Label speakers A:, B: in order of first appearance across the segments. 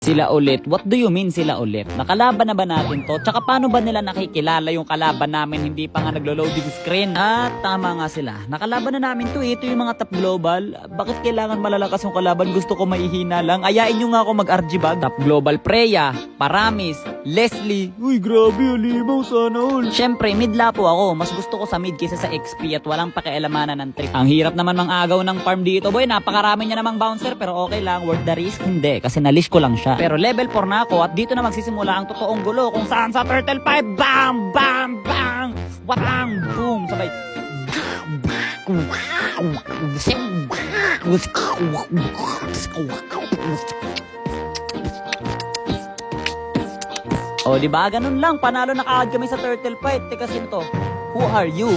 A: Sila ulit? What do you mean sila ulit? Nakalaban na ba natin to? Tsaka paano ba nila nakikilala yung kalaban namin hindi pa nga naglo-loading screen? Tama nga sila. Nakalaban na namin to eh. Ito yung mga top global. Bakit kailangan malalakas yung kalaban? Gusto ko maihina lang. Ayain nyo nga ako mag-RG bag. Top global Preya, Paramis, Leslie. Uy, grabe, alimaw sana all. Syempre, mid lapo ako. Mas gusto ko sa mid kaysa sa XP at walang pakialamanan ng trip. Ang hirap naman mang-agaw ng farm dito, boy. Napakarami niya namang bouncer pero okay lang. Worth the risk? Hindi. Kasi nalish ko lang siya. Pero level 4 na ako at dito na magsisimula ang totoong gulo kung saan sa Turtle 5. Bam! Bam! Bang! Watang! Boom! Sabay. O, diba? Ganun lang. Panalo na kaagad kami sa turtle fight. Teka, sino to? Who are you?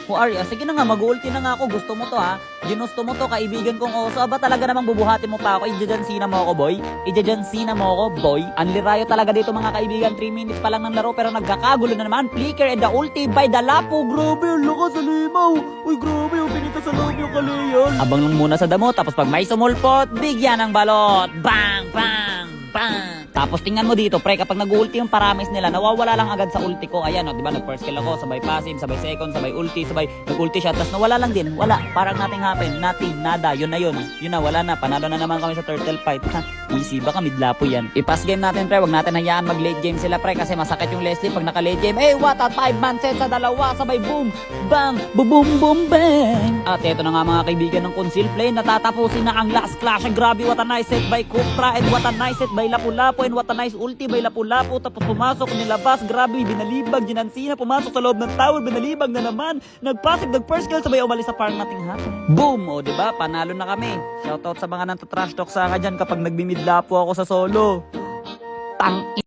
A: Who are you? Sige na nga, mag-ulti na nga ako. Gusto mo to, ha? Ginusto mo to, kaibigan kong oso. Aba, talaga namang bubuhatin mo pa ako. Ijajansina mo ako, boy. Ijajansina mo ako, boy. Anlirayo talaga dito, mga kaibigan. 3 minutes pa lang ng laro, pero nagkakagulo na naman. Flicker and the ulti by the Lapo. Grabe, ang lakas sa limaw. Uy, grabe, yung pinita sa loob yung kalayan. Abang lang muna sa damo, tapos pag may sumulpot, bigyan ng balot. Bang! Bang! Bang! Tapos tingnan mo dito, pre, kapag nag-ulti yung Paramis nila, nawawala lang agad sa ulti ko. Ayan, o, di ba, nag-first kill ako, sabay passive, sabay second, sabay ulti, sabay nag-ulti siya, tapos nawala lang din. Wala, parang nothing happen, nothing, nada, yun na yun. Yun na, wala na, panalo na naman kami sa turtle fight. Ha, easy, baka midlapo yan. I-pass game natin, pre, wag natin hayaan mag-late game sila, pre, kasi masakit yung Leslie pag naka-late game. Eh, what a 5-man set sa dalawa, sabay boom, bang, boom, boom, bang. At eto na nga mga kaibigan ng Conceal Play, natatapusin na ang last clash. Grabe, what a nice set by Kupra, and what a nice set by Lapu-Lapu, and what a nice ulti by Lapu-Lapu. Tapos pumasok, nilabas, grabe, binalibag, ginansina, pumasok sa loob ng tower, binalibag na naman, nag-passive, nag-first kill, sabay umalis sa parang nating happen. Boom! O, diba? Panalo na kami. Shoutout sa mga nanta-trash talk sa akin dyan kapag nagbi-midlapo ako sa solo. Tang